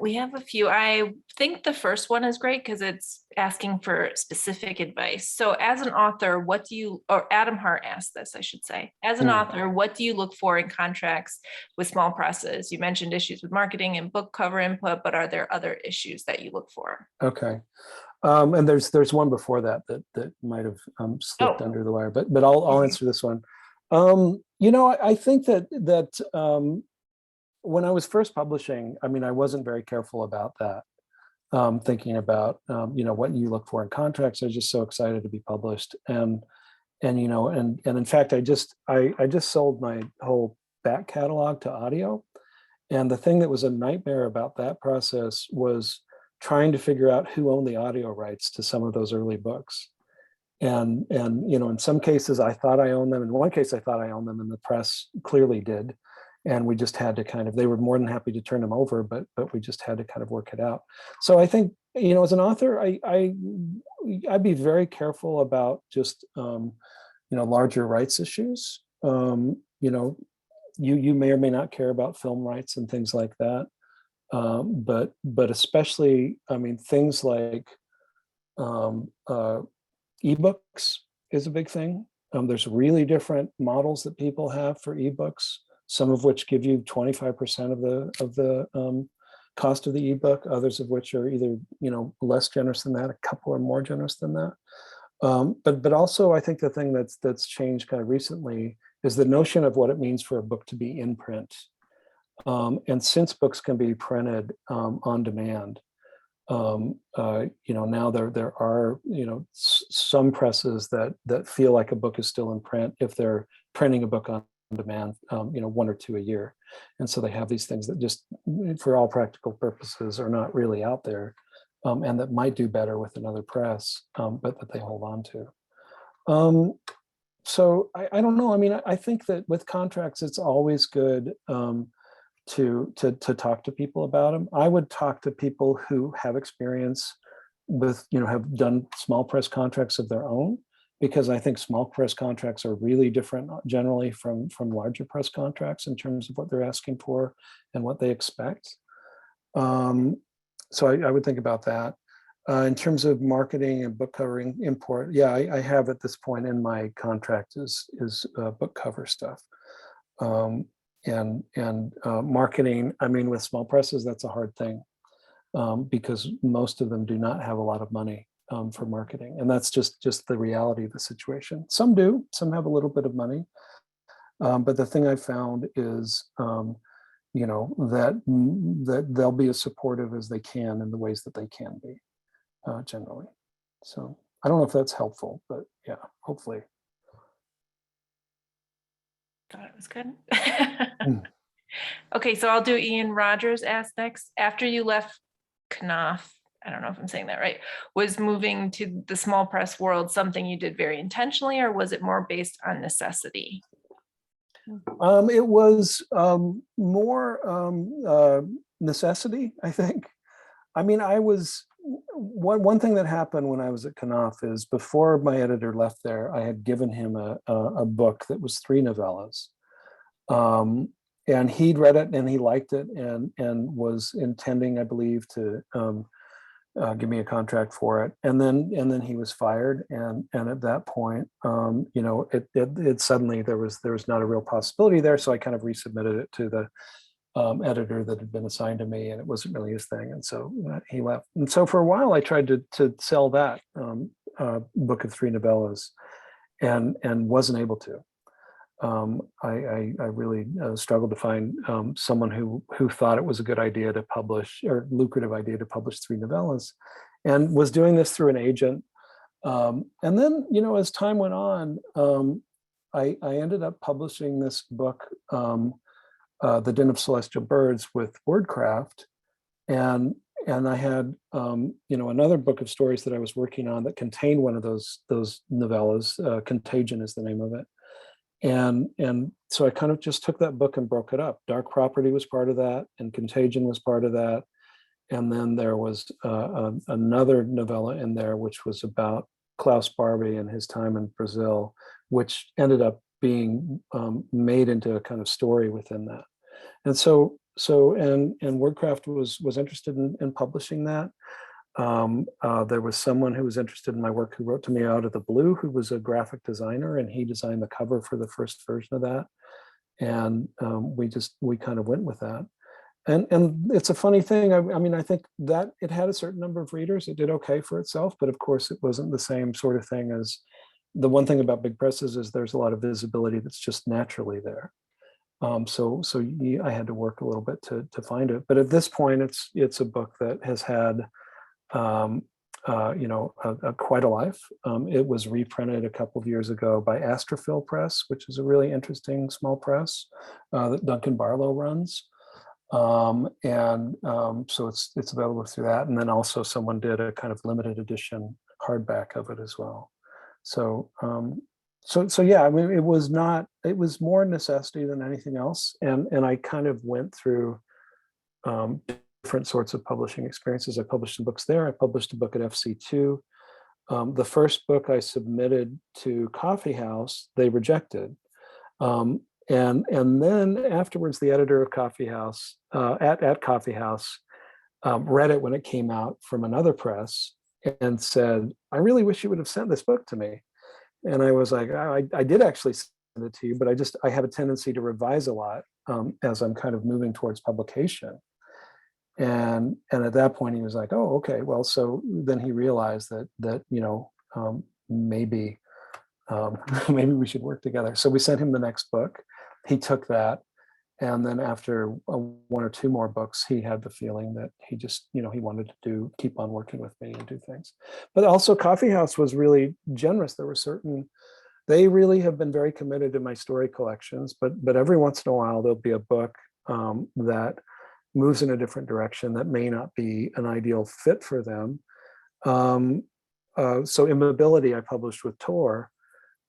We have a few. I think the first one is great because it's asking for specific advice. So as an author, Adam Hart asked this, I should say. As an author, what do you look for in contracts with small presses? You mentioned issues with marketing and book cover input, but are there other issues that you look for? Okay. And there's one before that might have slipped under the wire, but I'll answer this one. I think that when I was first publishing, I wasn't very careful about that. Thinking about what you look for in contracts. I was just so excited to be published, and in fact, I just sold my whole back catalog to audio, and the thing that was a nightmare about that process was trying to figure out who owned the audio rights to some of those early books. And in some cases I thought I owned them. In one case I thought I owned them, and the press clearly did. And we just had to they were more than happy to turn them over, but we just had to kind of work it out. So I think, as an author, I I'd be very careful about just larger rights issues. You may or may not care about film rights and things like that, but especially, I mean, things like ebooks is a big thing. There's really different models that people have for ebooks, some of which give you 25% of the cost of the ebook, others of which are either less generous than that, a couple are more generous than that. But also, I think the thing that's changed kind of recently is the notion of what it means for a book to be in print. And since books can be printed on demand, now there are some presses that feel like a book is still in print if they're printing a book on demand, 1 or 2 a year, and so they have these things that just, for all practical purposes, are not really out there, and that might do better with another press, but that they hold on to. So I don't know. I mean, I think that with contracts, it's always good to talk to people about them. I would talk to people who have experience with, have done small press contracts of their own, because I think small press contracts are really different generally from larger press contracts in terms of what they're asking for and what they expect. So I would think about that. In terms of marketing and book covering import, yeah, I have at this point in my contract is book cover stuff. And marketing, I mean, with small presses, that's a hard thing, because most of them do not have a lot of money for marketing, and that's just the reality of the situation. Some do, some have a little bit of money, but the thing I found is, that they'll be as supportive as they can in the ways that they can be, generally. So I don't know if that's helpful, but yeah, hopefully. Thought it was good. Okay, so I'll do Ian Rogers asked next. After you left Knopf, I don't know if I'm saying that right, was moving to the small press world something you did very intentionally, or was it more based on necessity? It was more necessity, I think. I mean, one thing that happened when I was at Knopf is, before my editor left there, I had given him a book that was 3 novellas. And he'd read it and he liked it, and was intending, I believe, to give me a contract for it. And then he was fired. And at that point, it suddenly, there was not a real possibility there. So I kind of resubmitted it to the editor that had been assigned to me, and it wasn't really his thing. And so he left. And so for a while, I tried to sell that book of 3 novellas, and wasn't able to. I really struggled to find someone who thought it was a good idea to publish, or lucrative idea to publish 3 novellas, and was doing this through an agent. And then, as time went on, I ended up publishing this book, The Den of Celestial Birds, with Wordcraft, and I had another book of stories that I was working on that contained one of those novellas. Contagion is the name of it. And so I kind of just took that book and broke it up. Dark Property was part of that, and Contagion was part of that. And then there was another novella in there, which was about Klaus Barbie and his time in Brazil, which ended up being made into a kind of story within that. And so Wordcraft was interested in publishing that. There was someone who was interested in my work who wrote to me out of the blue, who was a graphic designer, and he designed the cover for the first version of that. And we kind of went with that. And it's a funny thing. I mean, I think that it had a certain number of readers. It did okay for itself, but of course it wasn't the same sort of thing as, the one thing about big presses is there's a lot of visibility that's just naturally there. So I had to work a little bit to find it. But at this point, it's a book that has had quite a life. It was reprinted a couple of years ago by Astrophil Press, which is a really interesting small press that Duncan Barlow runs. So it's available through that. And then also someone did a kind of limited edition hardback of it as well. So yeah, I mean, it was more necessity than anything else. And I kind of went through different sorts of publishing experiences. I published some books there. I published a book at FC2. The first book I submitted to Coffee House, they rejected. And then afterwards, the editor of Coffee House, at Coffee House, read it when it came out from another press and said, I really wish you would have sent this book to me. And I was like, I did actually send it to you, but I have a tendency to revise a lot as I'm kind of moving towards publication. And at that point he was like, oh, okay, well, so then he realized that maybe maybe we should work together. So we sent him the next book. He took that. And then after one or two more books, he had the feeling that he just, he wanted to keep on working with me and do things. But also Coffee House was really generous. There were they really have been very committed to my story collections, but every once in a while, there'll be a book that moves in a different direction that may not be an ideal fit for them. So Immobility I published with Tor.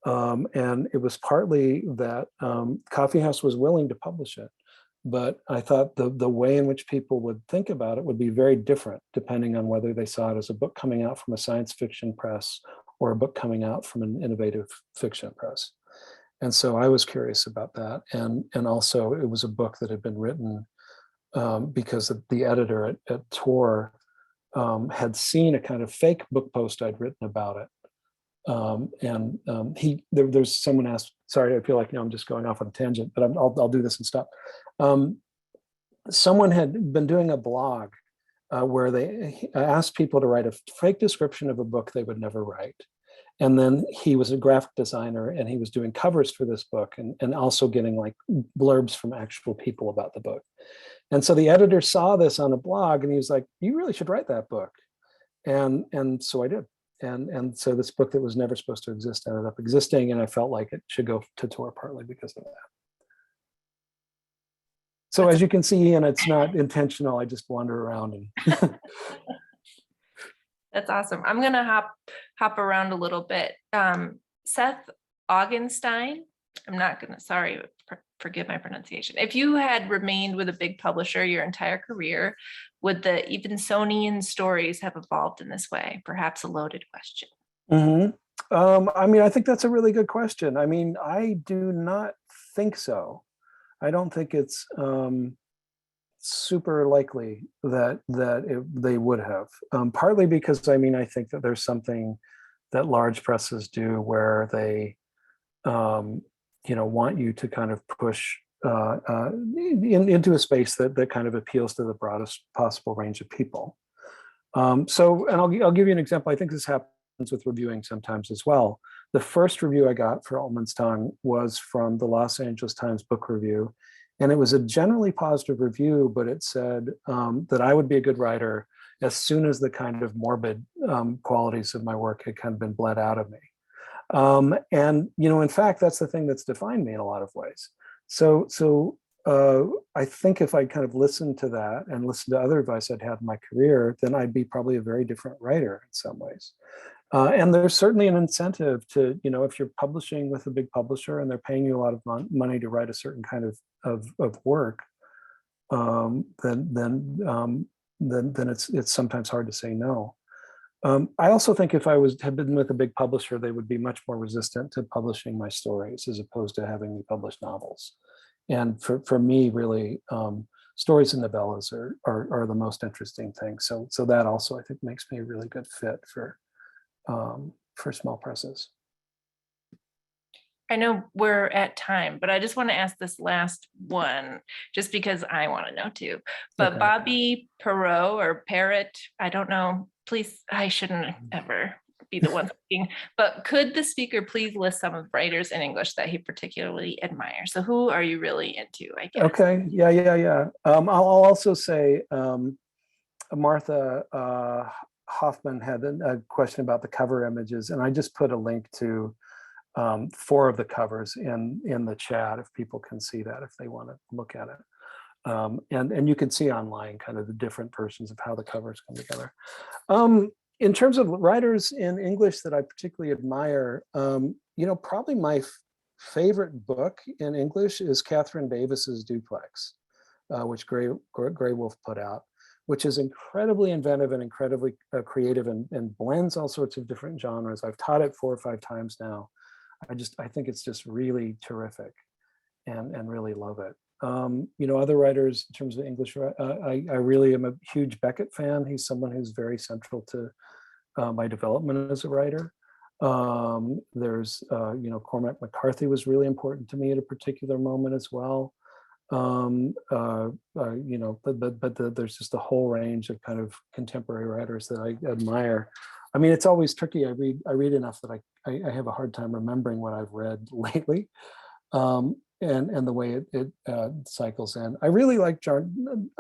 And it was partly that Coffee House was willing to publish it, but I thought the way in which people would think about it would be very different depending on whether they saw it as a book coming out from a science fiction press or a book coming out from an innovative fiction press. And so I was curious about that. And also it was a book that had been written because the editor at Tor had seen a kind of fake book post I'd written about it. There's someone asked, sorry, I feel like I'm just going off on a tangent, but I'll do this and stop. Someone had been doing a blog where they asked people to write a fake description of a book they would never write. And then he was a graphic designer and he was doing covers for this book and also getting like blurbs from actual people about the book. And so the editor saw this on a blog and he was like, you really should write that book. And so I did. And so this book that was never supposed to exist ended up existing, and I felt like it should go to Tor partly because of that. So as you can see, Ian, it's not intentional. I just wander around and That's awesome. I'm gonna hop around a little bit. Seth Augenstein, sorry, forgive my pronunciation. If you had remained with a big publisher your entire career, would the Evensonian stories have evolved in this way? Perhaps a loaded question. Mm-hmm. I think that's a really good question. I do not think so. I don't think it's super likely that they would have. Partly because I think that there's something that large presses do where they want you to kind of push into a space that kind of appeals to the broadest possible range of people. And I'll give you an example. I think this happens with reviewing sometimes as well. The first review I got for Altman's Tongue was from the Los Angeles Times Book Review. And it was a generally positive review, but it said that I would be a good writer as soon as the kind of morbid qualities of my work had kind of been bled out of me. In fact, that's the thing that's defined me in a lot of ways. So I think if I kind of listened to that and listened to other advice I'd had in my career, then I'd be probably a very different writer in some ways. And there's certainly an incentive to, if you're publishing with a big publisher and they're paying you a lot of money to write a certain kind of work, then it's sometimes hard to say no. I also think if I had been with a big publisher, they would be much more resistant to publishing my stories as opposed to having me publish novels. And for me, really, stories and novellas are the most interesting thing. So that also I think makes me a really good fit for small presses. I know we're at time, but I just want to ask this last one, just because I want to know too. But Okay. Bobby Perot or Parrot, I don't know. Please, I shouldn't ever be the one speaking. But could the speaker please list some of the writers in English that he particularly admires? So who are you really into, I guess? Okay. Yeah. I'll also say Martha Hoffman had a question about the cover images, and I just put a link to 4 of the covers in the chat if people can see that, if they want to look at it. And you can see online kind of the different versions of how the covers come together. In terms of writers in English that I particularly admire, probably my favorite book in English is Catherine Davis's Duplex, which Grey Wolf put out, which is incredibly inventive and incredibly creative and blends all sorts of different genres. I've taught it 4 or 5 times now. I think it's just really terrific and really love it. You know, other writers in terms of English, I really am a huge Beckett fan. He's someone who's very central to my development as a writer. There's, you know, Cormac McCarthy was really important to me at a particular moment as well. You know, but there's just a whole range of kind of contemporary writers that I admire. I mean, it's always tricky. I read enough that I have a hard time remembering what I've read lately, and the way it cycles in. I really like John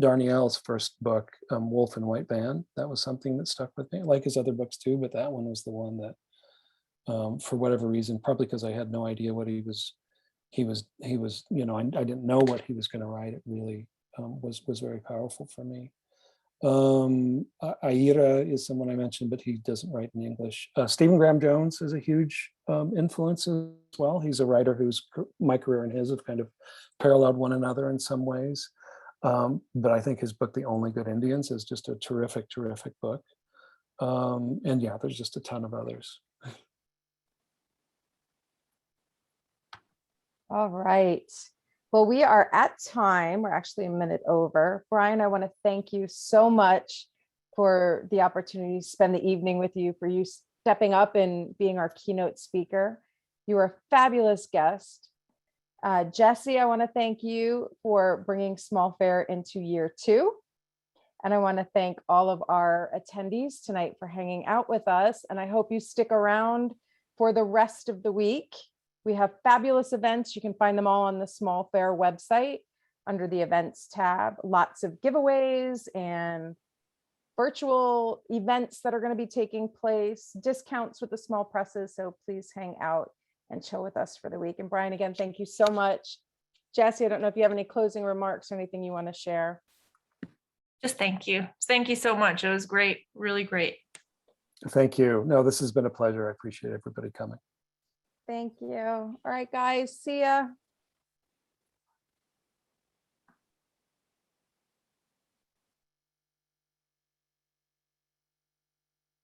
Darnielle's first book, Wolf and White Band. That was something that stuck with me. I like his other books too, but that one was the one that, for whatever reason, probably because I had no idea what he was, you know, I didn't know what he was going to write. It really was very powerful for me. Aira is someone I mentioned, but he doesn't write in English. Stephen Graham Jones is a huge influence as well. He's a writer whose my career and his have kind of paralleled one another in some ways. But I think his book, The Only Good Indians, is just a terrific, terrific book. And yeah, there's just a ton of others. All right. Well, we are at time. We're actually a minute over. Brian, I want to thank you so much for the opportunity to spend the evening with you, for you stepping up and being our keynote speaker. You are a fabulous guest. Jesse, I want to thank you for bringing SMOLFair into year 2. And I want to thank all of our attendees tonight for hanging out with us. And I hope you stick around for the rest of the week. We have fabulous events. You can find them all on the SMOLFair website under the events tab. Lots of giveaways and virtual events that are going to be taking place, discounts with the small presses. So please hang out and chill with us for the week. And Brian, again, thank you so much. Jesse, I don't know if you have any closing remarks or anything you want to share. Just thank you. Thank you so much. It was great. Really great. Thank you. No, this has been a pleasure. I appreciate everybody coming. Thank you. All right, guys, see ya.